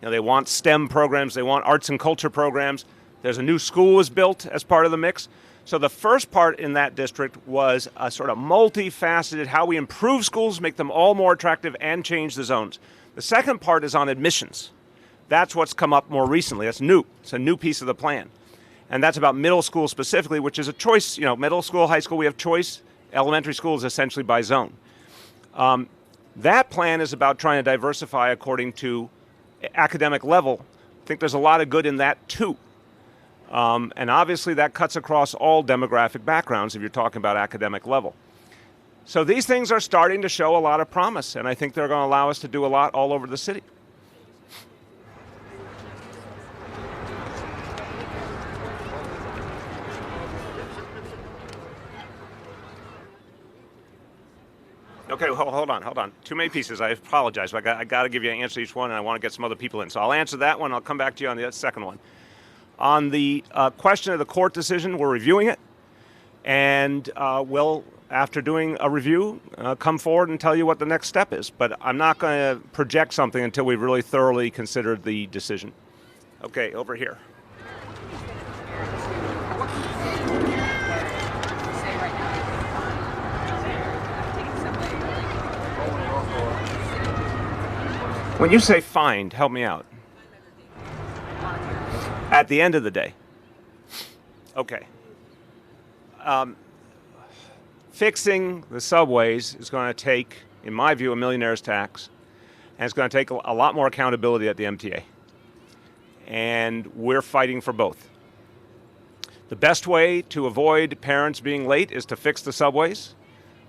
They want STEM programs, they want arts and culture programs. There's a new school was built as part of the mix. So the first part in that district was a sort of multifaceted, how we improve schools, make them all more attractive, and change the zones. The second part is on admissions. That's what's come up more recently. That's new. It's a new piece of the plan. And that's about middle school specifically, which is a choice. Middle school, high school, we have choice. Elementary school is essentially by zone. That plan is about trying to diversify according to academic level. I think there's a lot of good in that too. And obviously that cuts across all demographic backgrounds if you're talking about academic level. So these things are starting to show a lot of promise, and I think they're going to allow us to do a lot all over the city. Okay, hold on. Too many pieces. I apologize. But I got to give you an answer to each one, and I want to get some other people in. So I'll answer that one. I'll come back to you on the second one. On the question of the court decision, we're reviewing it, and we'll, after doing a review, come forward and tell you what the next step is. But I'm not going to project something until we've really thoroughly considered the decision. Okay, over here. When you say find, help me out. At the end of the day. Okay. Fixing the subways is going to take, in my view, a millionaire's tax, and it's going to take a lot more accountability at the MTA. And we're fighting for both. The best way to avoid parents being late is to fix the subways,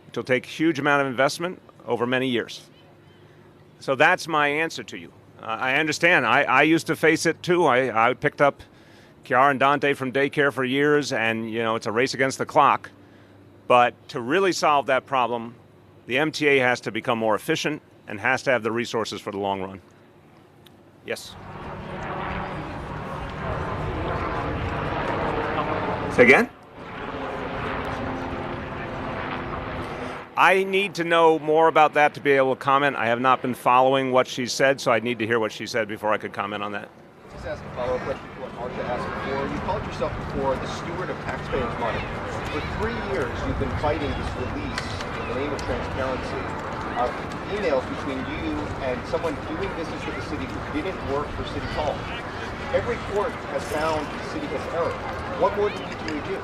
which will take a huge amount of investment over many years. So that's my answer to you. I understand. I used to face it too. I picked up Chiara and Dante from daycare for years, and it's a race against the clock. But to really solve that problem, the MTA has to become more efficient and has to have the resources for the long run. Yes. Say again? I need to know more about that to be able to comment. I have not been following what she said, so I'd need to hear what she said before I could comment on that. Just ask a follow-up question to what Marcia asked before. You called yourself before the steward of taxpayers' money. For 3 years, you've been fighting this release in the name of transparency of emails between you and someone doing business with the city who didn't work for City Hall. Every court has found the city has error. What more do you need to review?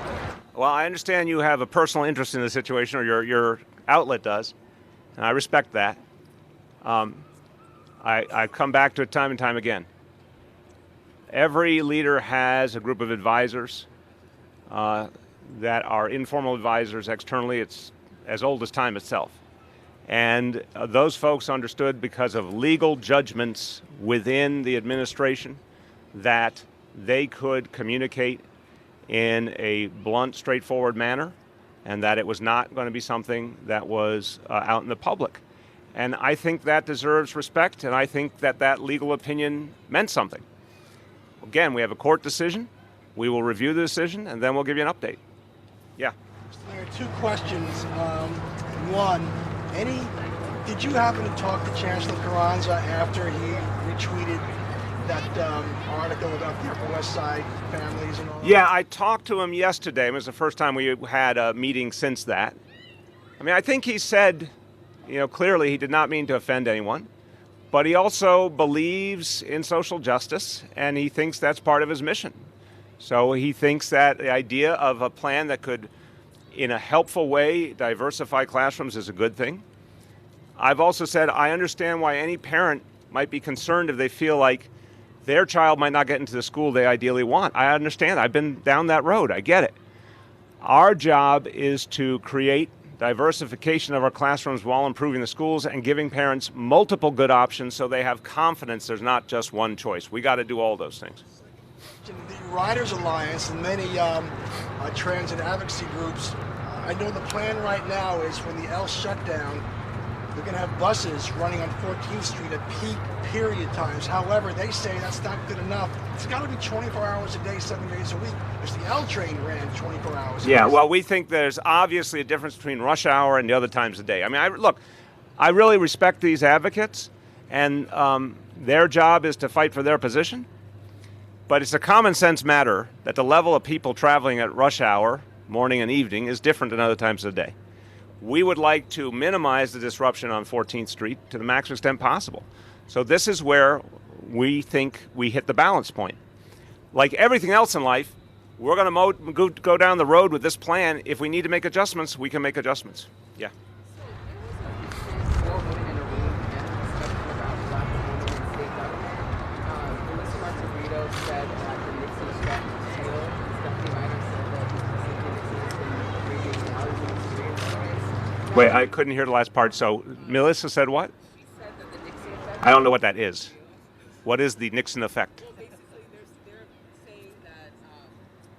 Well, I understand you have a personal interest in the situation, or your outlet does. and I respect that. I come back to it time and time again. Every leader has a group of advisors that are informal advisors externally. It's as old as time itself. And those folks understood, because of legal judgments within the administration, that they could communicate in a blunt, straightforward manner, and that it was not going to be something that was out in the public. And I think that deserves respect, and I think that that legal opinion meant something. Again, we have a court decision. We will review the decision, and then we'll give you an update. Yeah. There are two questions. One, did you happen to talk to Chancellor Carranza after he retweeted that article about the Upper West Side families and all that? Yeah, I talked to him yesterday. It was the first time we had a meeting since that. I mean, I think he said, clearly he did not mean to offend anyone, but he also believes in social justice, and he thinks that's part of his mission. So he thinks that the idea of a plan that could, in a helpful way, diversify classrooms is a good thing. I've also said I understand why any parent might be concerned if they feel like their child might not get into the school they ideally want. I understand. I've been down that road. I get it. Our job is to create diversification of our classrooms while improving the schools and giving parents multiple good options so they have confidence there's not just one choice. We got to do all those things. The Riders Alliance and many transit advocacy groups, I know the plan right now is when the L shut down, they're going to have buses running on 14th Street at peak period times. However, they say that's not good enough. It's got to be 24 hours a day, 7 days a week. Because the L train ran 24 hours a day. Yeah, well, we think there's obviously a difference between rush hour and the other times of the day. I mean, I really respect these advocates, and their job is to fight for their position. But it's a common sense matter that the level of people traveling at rush hour, morning and evening, is different than other times of the day. We would like to minimize the disruption on 14th Street to the maximum extent possible. So this is where we think we hit the balance point. Like everything else in life, we're going to go down the road with this plan. If we need to make adjustments, we can make adjustments. Yeah. Wait, I couldn't hear the last part. So Melissa said what? I don't know what that is. What is the Nixon effect? Well, basically, they're saying that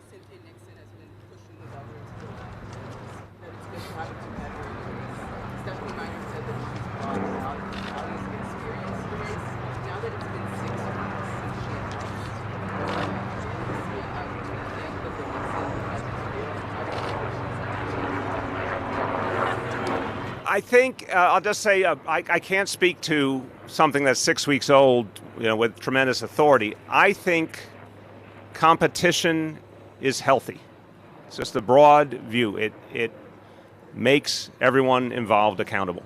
Cynthia Nixon has been pushing the government to the left. That it's been having to measure the race. Stephanie Miner said that she's brought out of experience the race. Now that it's been 6 weeks since she announced I think I'll just say I can't speak to something that's 6 weeks old, with tremendous authority. I think competition is healthy. It's just a broad view. It makes everyone involved accountable.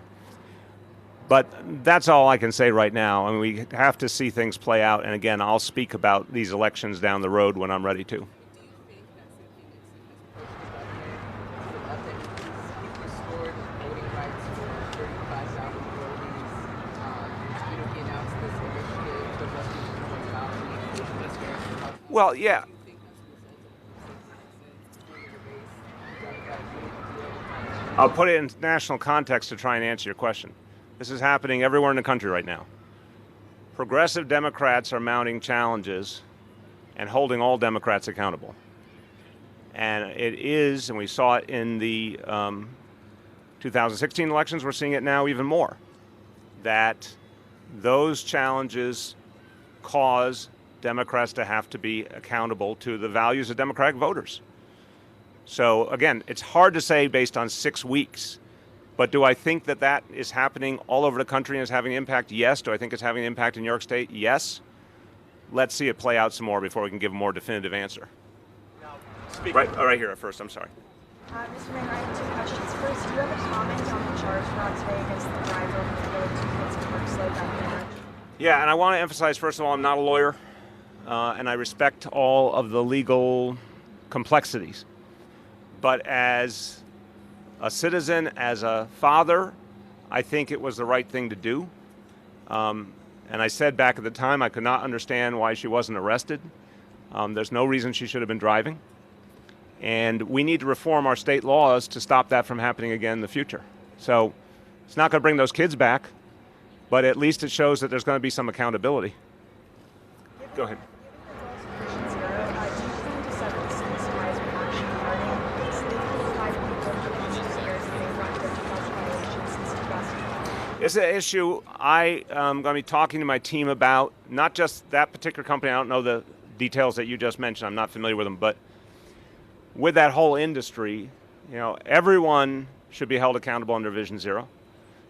But that's all I can say right now. I mean, we have to see things play out. And again, I'll speak about these elections down the road when I'm ready to. Well, yeah. I'll put it in national context to try and answer your question. This is happening everywhere in the country right now. Progressive Democrats are mounting challenges and holding all Democrats accountable. And it is, and we saw it in the 2016 elections, we're seeing it now even more, that those challenges cause Democrats to have to be accountable to the values of Democratic voters. So again, it's hard to say based on 6 weeks, but do I think that that is happening all over the country and is having an impact? Yes. Do I think it's having an impact in New York State? Yes. Let's see it play out some more before we can give a more definitive answer. Right here at first, I'm sorry. Mr. Mayor, I have 2 questions. First, do you have a comment on the charge brought today against the driver who drove 2 Pittsburgh slowed down the interchange? Yeah, and I want to emphasize, first of all, I'm not a lawyer. And I respect all of the legal complexities. But as a citizen, as a father, I think it was the right thing to do. And I said back at the time I could not understand why she wasn't arrested. There's no reason she should have been driving. And we need to reform our state laws to stop that from happening again in the future. So it's not going to bring those kids back, but at least it shows that there's going to be some accountability. Go ahead. It's an issue I am going to be talking to my team about, not just that particular company. I don't know the details that you just mentioned. I'm not familiar with them, but with that whole industry, everyone should be held accountable under Vision Zero.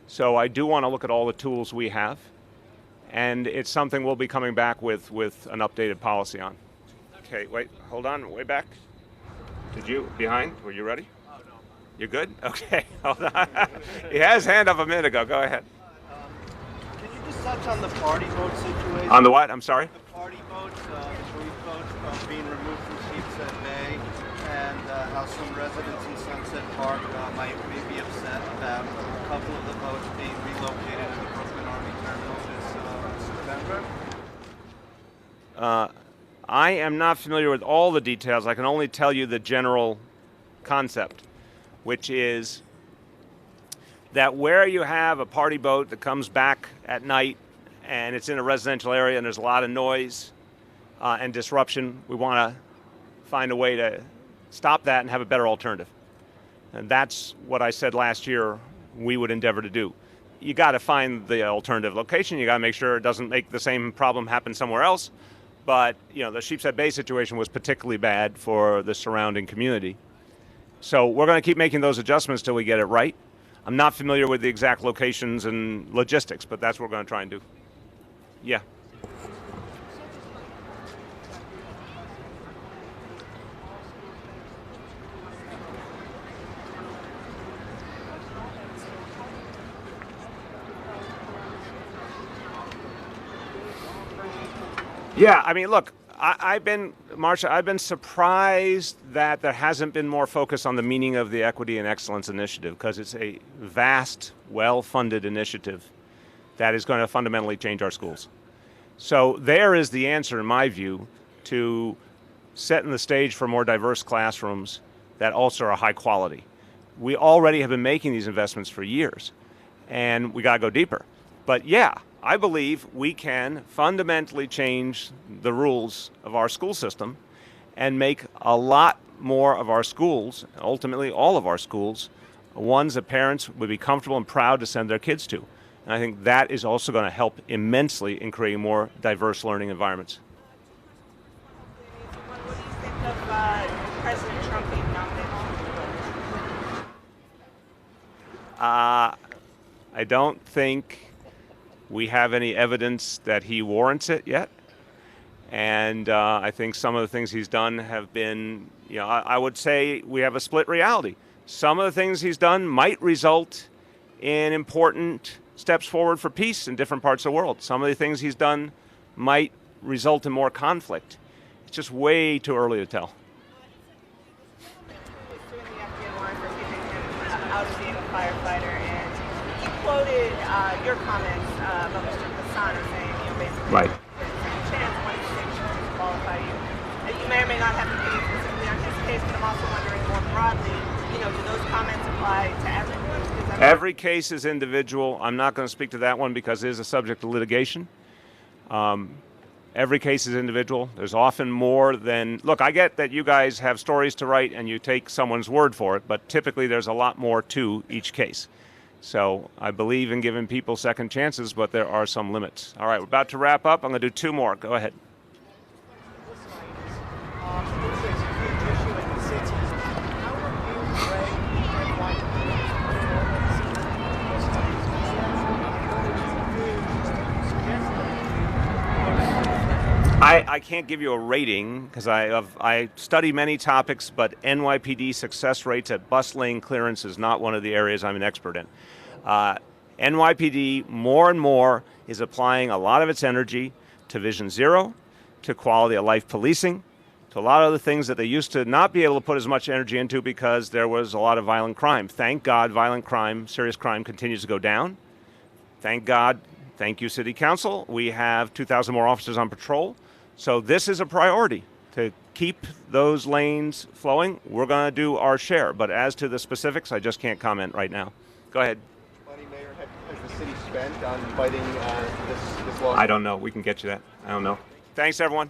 So I do want to look at all the tools we have, and it's something we'll be coming back with an updated policy on. Okay, wait, hold on, way back. Behind? Were you ready? Oh, no. You're good? Okay, hold on. He had his hand up a minute ago. Go ahead. Can you just touch on the party boat situation? On the what? I'm sorry? The party boats, the grief boats being removed from Sheepshead Bay, and how some residents in Sunset Park may be upset about a couple of the boats being relocated in the Brooklyn Army Terminal this September. I am not familiar with all the details. I can only tell you the general concept, which is that where you have a party boat that comes back at night and it's in a residential area and there's a lot of noise and disruption, we want to find a way to stop that and have a better alternative. And that's what I said last year we would endeavor to do. You got to find the alternative location. You got to make sure it doesn't make the same problem happen somewhere else. But, the Sheepshead Bay situation was particularly bad for the surrounding community. So we're going to keep making those adjustments till we get it right. I'm not familiar with the exact locations and logistics, but that's what we're going to try and do. Yeah. Yeah, I mean, look, Marcia, I've been surprised that there hasn't been more focus on the meaning of the Equity and Excellence Initiative, because it's a vast, well-funded initiative that is going to fundamentally change our schools. So there is the answer, in my view, to setting the stage for more diverse classrooms that also are high quality. We already have been making these investments for years, and we got to go deeper. But yeah, I believe we can fundamentally change the rules of our school system and make a lot more of our schools, ultimately all of our schools, ones that parents would be comfortable and proud to send their kids to. And I think that is also going to help immensely in creating more diverse learning environments. What do you think of President Trump being nominated? I don't think we have any evidence that he warrants it yet. And I think some of the things he's done have been, I would say we have a split reality. Some of the things he's done might result in important steps forward for peace in different parts of the world. Some of the things he's done might result in more conflict. It's just way too early to tell. Out of being a firefighter, and you quoted your comments about Mr. Hassan saying, basically, right. There's a second chance, one distinction to qualify you. You may or may not have to be specifically on his case, but I'm also wondering more broadly, do those comments apply to everyone? Every case is individual. I'm not going to speak to that one because it is a subject of litigation. Every case is individual. There's often more than... Look, I get that you guys have stories to write and you take someone's word for it, but typically there's a lot more to each case. So I believe in giving people second chances, but there are some limits. All right, we're about to wrap up. I'm going to do two more. Go ahead. I can't give you a rating because I study many topics, but NYPD success rates at bus lane clearance is not one of the areas I'm an expert in. NYPD more and more is applying a lot of its energy to Vision Zero, to quality of life policing, to a lot of the things that they used to not be able to put as much energy into because there was a lot of violent crime. Thank God violent crime, serious crime continues to go down. Thank God, thank you City Council, we have 2,000 more officers on patrol. So this is a priority to keep those lanes flowing. We're going to do our share, but as to the specifics, I just can't comment right now. Go ahead. Money, Mayor, has the city spent on fighting this lawsuit? I don't know. We can get you that. I don't know. Thanks, everyone.